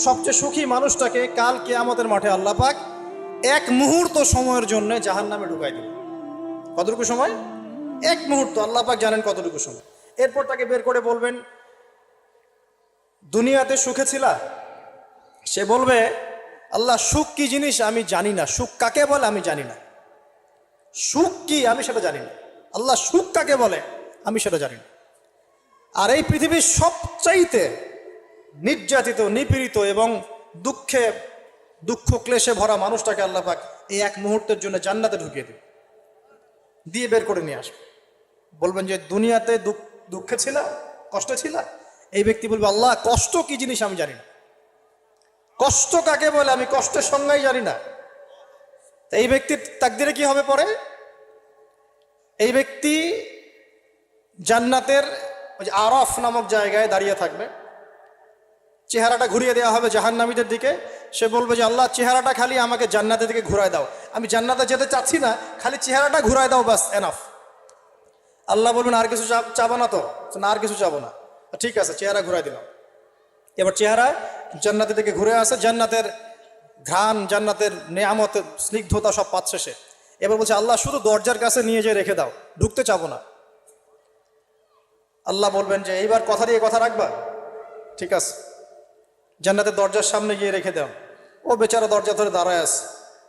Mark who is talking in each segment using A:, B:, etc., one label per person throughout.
A: সবচেয়ে সুখী মানুষটাকে কাল কিয়ামতের মাঠে আল্লাহ পাক এক মুহূর্ত সময়ের জন্য জাহান্নামে ঢুকাই দিল। কতটুকু সময়? এক মুহূর্ত। আল্লাহ পাক জানেন কতটুকু সময়। এরপর তাকে বের করে বলবেন, দুনিয়াতে সুখে ছিলা? সে বলবে, আল্লাহ সুখ কি জিনিস আমি জানি না, সুখ কাকে বলে আমি জানি না, সুখ কি আমি সেটা জানি না, আল্লাহ সুখ কাকে বলে আমি সেটা জানি না। আর এই পৃথিবীর সবচাইতে নির্যাতিত, নিপীড়িত এবং দুঃখ ক্লেশে ভরা মানুষটাকে আল্লাহ পাক এই এক মুহূর্তের জন্য জান্নাতে ঢুকিয়ে দিয়ে বের করে নিয়ে আসবে। বলবেন যে দুনিয়াতে দুঃখে ছিল, কষ্টে ছিল? এই ব্যক্তি বলবে, আল্লাহ কষ্ট কি জিনিস আমি জানি না, কষ্ট কাকে বলে আমি কষ্টের সংজ্ঞাই জানি না। এই ব্যক্তির তাকদিরে কি হবে পরে? এই ব্যক্তি জান্নাতের ওই যে আরফ নামক জায়গায় দাঁড়িয়ে থাকবে, চেহারাটা ঘুরিয়ে দেওয়া হবে জাহান্নামীদের দিকে। সে বলবে যে আল্লাহ চেহারাটা খালি আমাকে জান্নাতের দিকে ঘুরায় দাও, আমি জান্নাতে যেতে চাচ্ছি না, খালি চেহারাটা ঘুরায় দাও, বাস এনাফ। আল্লাহ বলবেন আর কিছু চাবো না তো? না, আর কিছু চাবো না। ঠিক আছে, চেহারা ঘুরাই দিলাম। এবার চেহারা জান্নাতের দিকে ঘুরে আসে, জান্নাতের ঘ্রাণ, জান্নাতের নেয়ামতের স্নিগ্ধতা সব পাচ্ছে সে। এবার বলছে আল্লাহ শুধু দরজার কাছে নিয়ে যেয়ে রেখে দাও, ঢুকতে চাবো না। আল্লাহ বলবেন যে এইবার কথা দিয়ে কথা রাখবা? ঠিক আছে, জান্নাতের দরজার সামনে গিয়ে রেখে দাও। ও বেচারা দরজা ধরে দাঁড়ায় আছে,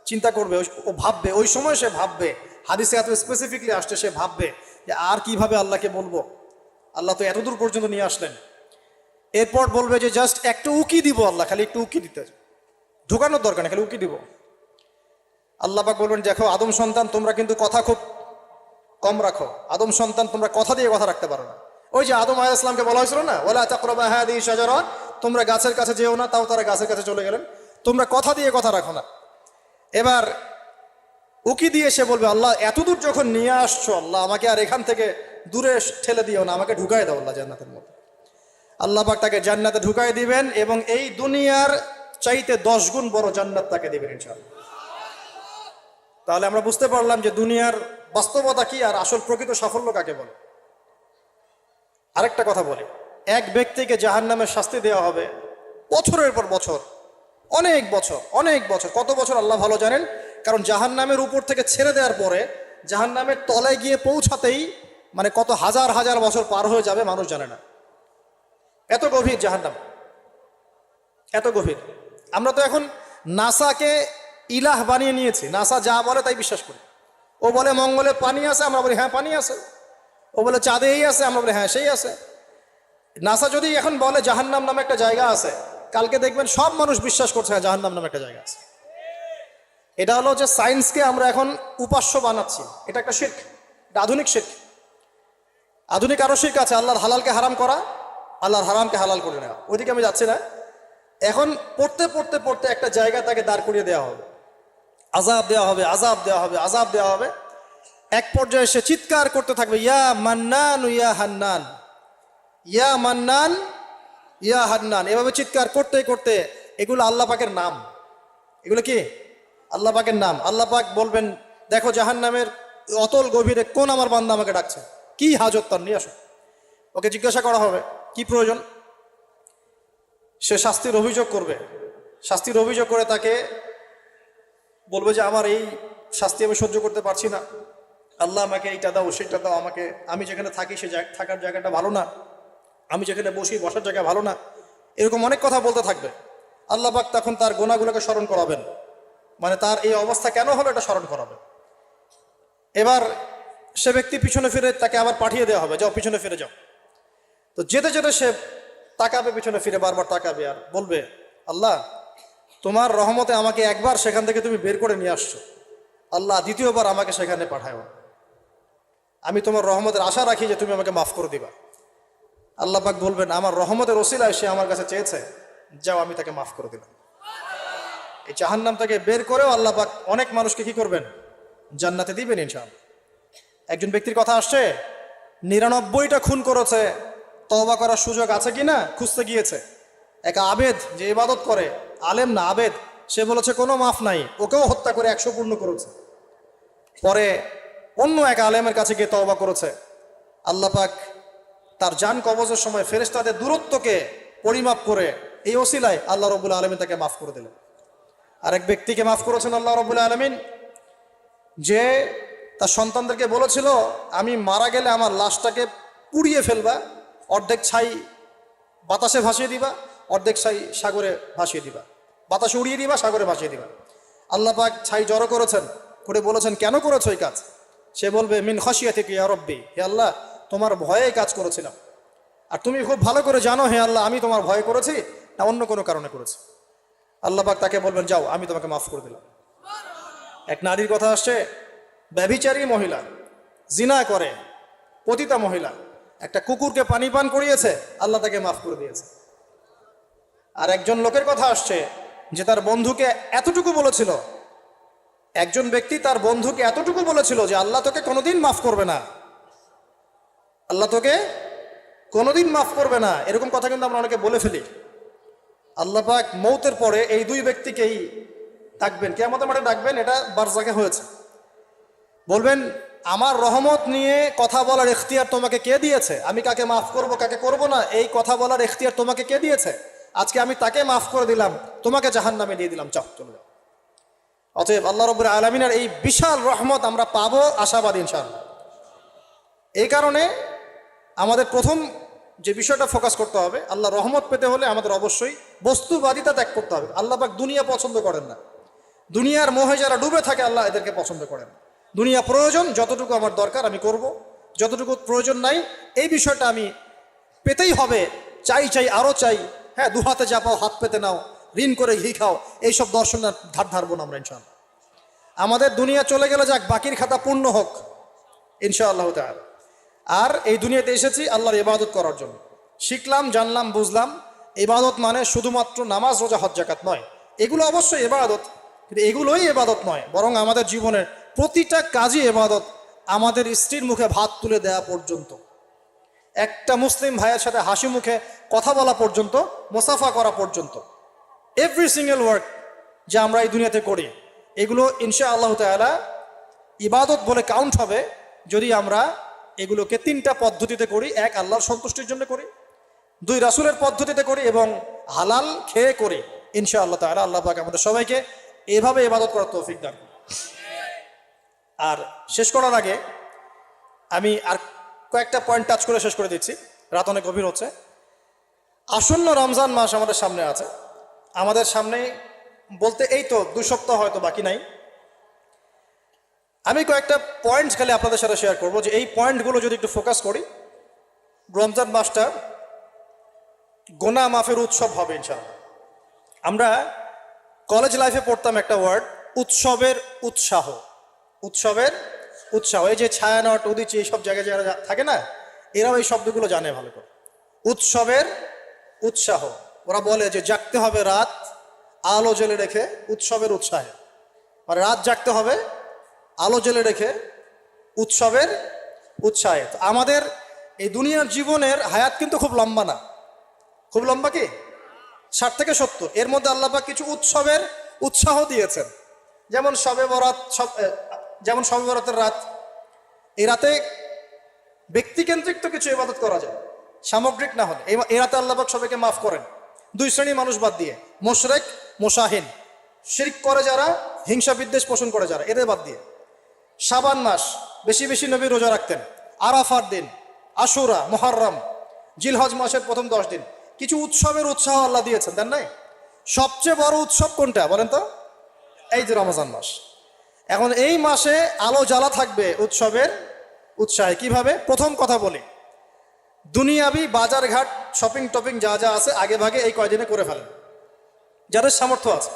A: চিন্তা করবে, ও ভাববে, ওই সময় সে ভাববে, হাদিসে এত স্পেসিফিকলি আসছে, সে ভাববে যে আর কিভাবে আল্লাহকে বলবো, আল্লাহ তো এতদূর পর্যন্ত নিয়ে আসলেন। এরপর বলবে যে জাস্ট একটু উকি দিব, আল্লাহ খালি একটু উকি দিতে, ঢোকানোর দরকার নেই, খালি উকি দিব। আল্লাহ পাক বলবেন, দেখো আদম সন্তান তোমরা কিন্তু কথা খুব কম রাখো, আদম সন্তান তোমরা কথা দিয়ে কথা রাখতে পারো না। ওই যে আদম আলাইহিস সালামকে বলা হয়েছিল না, ওয়ালা তাকরাবা হাযিহি শাজারা, তোমরা গাছের কাছে যেও না, তাও তারা গাছের কাছে চলে গেলেন। তোমরা কথা দিয়ে কথা রাখো না। এবার উকি দিয়ে সে বলবে, আল্লাহ এতদূর যখন নিয়ে আসছো, আল্লাহ আমাকে আর এখান থেকে দূরে ঠেলে দিও না, আমাকে ঢুকাই দাও আল্লাহ জান্নাতের মধ্যে। আল্লাহ পাক তাকে জান্নাতে ঢুকাই দিবেন এবং এই দুনিয়ার চাইতে 10 গুণ বড় জান্নাত তাকে দিবেন ইনশাআল্লাহ। তাহলে আমরা বুঝতে পারলাম যে দুনিয়ার বাস্তবতা কি আর আসল প্রকৃত সাফল্য কাকে বলে। আরেকটা কথা বলি, এক ব্যক্তিকে জাহান্নামের শাস্তি দেওয়া হবে বছরের পর বছর, অনেক বছর। কত বছর আল্লাহ ভালো জানেন, কারণ জাহান্নামের উপর থেকে ছেড়ে দেওয়ার পরে জাহান্নামের তলায় গিয়ে পৌঁছাতেই মানে কত হাজার হাজার বছর পার হয়ে যাবে মানুষ জানে না। এত গভীর জাহান্নাম, এত গভীর। আমরা তো এখন নাসাকে ইলাহ বানিয়ে নিয়েছি, নাসা যা বলে তাই বিশ্বাস করি। ও বলে মঙ্গলে পানি আছে, আমরা বলি হ্যাঁ পানি আছে। ও বলে চাঁদে এই আছে, আমরা বলি হ্যাঁ সেই আছে। নাসা যদি এখন বলে জাহান্নাম নামে একটা জায়গা আছে, কালকে দেখবেন সব মানুষ বিশ্বাস করছে হ্যাঁ জাহান্নাম নামে একটা জায়গা আছে। এটা হলো যে সায়েন্সকে আমরা এখন উপাস্য বানাচ্ছি, এটা একটা শিরক, এটা আধুনিক শিরক। আধুনিক আরো শিরক আছে, আল্লাহর হালালকে হারাম করা, আল্লাহর হারামকে হালাল করে নেওয়া। ওইদিকে আমি যাচ্ছি না। এখন পড়তে একটা জায়গা তাকে দাঁড় করিয়ে দেওয়া হবে, আযাব দেওয়া হবে। এক পর্যায়ে সে চিৎকার করতে থাকবে, ইয়া মান্নান ইয়া হান্নান, ইয়া মান্নান ইয়া হান্নান। এভাবে চিৎকার করতে এগুলো আল্লাহ পাকের নাম। এগুলো কি আল্লাহ পাকের নাম। আল্লাহ পাক বলবেন, দেখো জাহান্নামের অতল গভীরে কোন আমার বান্দা আমাকে ডাকছে, কি হাজত তার, নিয়ে আসো। ওকে জিজ্ঞাসা করা হবে কি প্রয়োজন। সে শাস্তির অভিযোগ করবে, শাস্তির অভিযোগ করে তাকে বলবে যে আমার এই শাস্তি আমি সহ্য করতে পারছি না, আল্লাহ আমাকে এইটা দাও সেটা দাও, আমাকে, আমি যেখানে থাকি সে থাকার জায়গাটা ভালো না, আমি যেখানে বসি বসার জায়গা ভালো না, এরকম অনেক কথা বলতে থাকবে। আল্লাহ পাক তখন তার গুনাহগুলোকে স্মরণ করাবেন, মানে তার এই অবস্থা কেন হলো এটা স্মরণ করাবেন। এবার সে ব্যক্তি পিছনে ফিরে, তাকে আবার পাঠিয়ে দেওয়া হবে, যাও পিছনে ফিরে যাও। তো যেতে সে তাকাবে পিছনে ফিরে, বারবার তাকাবে আর বলবে, আল্লাহ তোমার রহমতে আমাকে একবার সেখান থেকে তুমি বের করে নিয়ে আসছো, আল্লাহ দ্বিতীয়বার আমাকে সেখানে পাঠাও, আমি তোমার রহমতের আশা রাখি যে তুমি আমাকে মাফ করে দিবা। আল্লাহ পাক বলবেন, আমার রহমতের ওসিলায় সে আমার কাছে চেয়েছে, যাও আমি তাকে মাফ করে দিলাম। এই জাহান্নাম থেকে বের করেও আল্লাহ পাক অনেক মানুষকে কি করবেন, জান্নাতে দিবেন ইনশাআল্লাহ। একজন ব্যক্তির কথা আসছে, 99টা খুন করেছে, তওবা করার সুযোগ আছে কিনা খুঁজতে গিয়েছে। এক আবেদ যে ইবাদত করে, আলেম না আবেদ, সে বলেছে কোনো মাফ নাই, ওকেও হত্যা করে 100 পূর্ণ করেছে। পরে অন্য এক আলেমের কাছে গিয়ে তওবা করেছে। আল্লাহ পাক তার জান কবজের সময় ফেরেশতাদের দূরত্বকে পরিমাপ করে এই ওসিলায় আল্লাহ রাব্বুল আলামিন তাকে মাফ করে দিলেন। আরেক ব্যক্তিকে মাফ করেছেন আল্লাহ রাব্বুল আলামিন, যে তার সন্তানদেরকে বলেছিল আমি মারা গেলে আমার লাশটাকে পুড়িয়ে ফেলবা, অর্ধেক ছাই বাতাসে ভাসিয়ে দিবা, অর্ধেক ছাই সাগরে ভাসিয়ে দিবা, বাতাসে উড়িয়ে দিবা, সাগরে ভাসিয়ে দিবা। আল্লাহ পাক ছাই জড়ো করেছেন, করে বলেছেন কেন করেছো এই কাজ? সে বলবে মিন খাশিয়াতিকা ইয়া রাব্বি, হে আল্লাহ তোমার ভয়ে কাজ করেছিলাম, আর তুমি খুব ভালো করে জানো হে আল্লাহ আমি তোমার ভয় করেছি না অন্য কোনো কারণে করেছি। আল্লাহ পাক তাকে বলবেন যাও আমি তোমাকে মাফ করে দিলাম। এক নারীর কথা আসছে, ব্যভিচারী মহিলা, জিনা করে, পতিতা মহিলা, একটা কুকুরকে পানি পান করিয়েছে, আল্লাহ তাকে মাফ করে দিয়েছে। আর একজন লোকের কথা আসছে যে তার বন্ধুকে এতটুকু বলেছিল, একজন ব্যক্তি তার বন্ধুকে এতটুকু বলেছিল যে আল্লাহ তোকে কোনোদিন মাফ করবে না, আল্লাহ তোকে কোনোদিন মাফ করবে না। এরকম কথা কিন্তু আমরা অনেকে বলে ফেলি। আল্লাহ পাক মৌতের পরে এই দুই ব্যক্তিকেই ডাকবেন, কিয়ামতের মাঠে ডাকবেন, এটা বারজাকে হয়েছে। বলবেন আমার রহমত নিয়ে কথা বলার ইখতিয়ার তোমাকে কে দিয়েছে? আমি কাকে মাফ করব কাকে করব না এই কথা বলার ইখতিয়ার তোমাকে কে দিয়েছে? আজকে আমি তাকে মাফ করে দিলাম, তোমাকে জাহান্নামে দিয়ে দিলাম, চাও চলে যাও। অতএব আল্লাহ রাব্বুল আলামিনের এই বিশাল রহমত আমরা পাবো, আশাবাদী ইনশাআল্লাহ। এই কারণে আমাদের প্রথম যে বিষয়টা ফোকাস করতে হবে, আল্লাহ রহমত পেতে হলে আমাদের অবশ্যই বস্তুবাদিতা ত্যাগ করতে হবে। আল্লাহ পাক দুনিয়া পছন্দ করেন না, দুনিয়ার মোহে যারা ডুবে থাকে আল্লাহ এদেরকে পছন্দ করেন না। দুনিয়া প্রয়োজন, যতটুকু আমার দরকার আমি করব, যতটুকু প্রয়োজন নাই এই বিষয়টা আমি পেতেই হবে, চাই চাই আরও চাই, হ্যাঁ দু হাতে যা পাও হাত পেতে নাও, ঋণ করে ঘি খাও, এইসব দর্শনের ধার ধারবো না আমরা ইনশাআল্লাহ। আমাদের দুনিয়া চলে গেলে যাক, বাকির খাতা পূর্ণ হোক ইনশাআল্লাহ তাআলা। আর এই দুনিয়াতে এসেছি আল্লাহর ইবাদত করার জন্য। শিখলাম, জানলাম, বুঝলাম ইবাদত মানে শুধুমাত্র নামাজ, রোজা, হজ, যাকাত নয়। এগুলো অবশ্যই ইবাদত, কিন্তু এগুলোই ইবাদত নয়, বরং আমাদের জীবনের প্রতিটা কাজই ইবাদত। আমাদের স্ত্রীর মুখে ভাত তুলে দেওয়া পর্যন্ত, একটা মুসলিম ভাইয়ের সাথে হাসি মুখে কথা বলা পর্যন্ত, মুসাফা করা পর্যন্ত, এভরি সিঙ্গেল ওয়ার্ক যা আমরা এই দুনিয়াতে করি, এগুলো ইনশাআল্লাহ তাআলা ইবাদত বলে কাউন্ট হবে যদি আমরা এগুলোকে তিনটা পদ্ধতিতে করি। এক, আল্লাহর সন্তুষ্টির জন্য করি, দুই, রাসূলের পদ্ধতিতে করি, এবং হালাল খেয়ে করি। ইনশাআল্লাহ তাআলা আল্লাহ পাক আমাদের সবাইকে এভাবে ইবাদত করার তৌফিক দান করুন। আর শেষ করার আগে আমি আর কয়েকটা পয়েন্ট টাচ করে শেষ করে দিচ্ছি, রাত অনেক গভীর হচ্ছে। আসন্ন রমজান মাস আমাদের সামনে আছে, আমাদের সামনে বলতে এই তো 2 সপ্তাহ হয়তো বাকি নাই। আমি কয়েকটা পয়েন্টস খালি আপনাদের সাথে শেয়ার করবো, যে এই পয়েন্টগুলো যদি একটু ফোকাস করি, রমজান মাসটা গোনা মাফের উৎসব হবে ইনশাআল্লাহ। আমরা কলেজ লাইফে পড়তাম একটা ওয়ার্ড, উৎসবের উৎসাহ। উৎসবের উৎসাহ, এই যে ছায়ানট, উদিচি, এইসব জায়গায় যারা থাকে না, এরাও এই শব্দগুলো জানে ভালো করে। উৎসবের উৎসাহ, ওরা বলে যে জাগতে হবে রাত আলো জ্বেলে রেখে উৎসবের উৎসাহে, মানে রাত জাগতে হবে আলো জ্বেলে রেখে উৎসবের উৎসাহে। তো আমাদের এই দুনিয়ার জীবনের হায়াত কিন্তু খুব লম্বা না, খুব লম্বা কি 60 থেকে 70, এর মধ্যে আল্লাহ পাক কিছু উৎসবের উৎসাহ দিয়েছেন। যেমন শবে বরাত, যেমন শবে বরাতের রাত, এই রাতে ব্যক্তিকেন্দ্রিক তো কিছু ইবাদত করা যায়, সামগ্রিক না হলে। এই রাতে আল্লাহ পাক সবাইকে মাফ করেন, 2 শ্রেণীর মানুষ বাদ দিয়ে, মুশরিক, মুশাহিন, শিরক করে যারা, হিংসা বিদ্বেষ পোষণ করে যারা, এদের বাদ দিয়ে। শাবান মাস বেশি বেশি নবী রোজা রাখতেন, আরাফার দিন, আশুরা, মুহররম, জিলহজ মাসের প্রথম 10 দিন, কিছু উৎসবের উৎসাহ আল্লাহ দিয়েছেন, দেন নাই? সবচেয়ে বড় উৎসব কোনটা বলেন তো? এই যে রমজান মাস। এখন এই মাসে আলো জ্বালা থাকবে উৎসবের উৎসাহে। কিভাবে? প্রথম কথা বলি, দুনিয়াবি বাজার ঘাট, শপিং টপিং যা যা আছে আগে ভাগে এই কয়দিনে করে ফেলেন, যাদের সামর্থ্য আছে।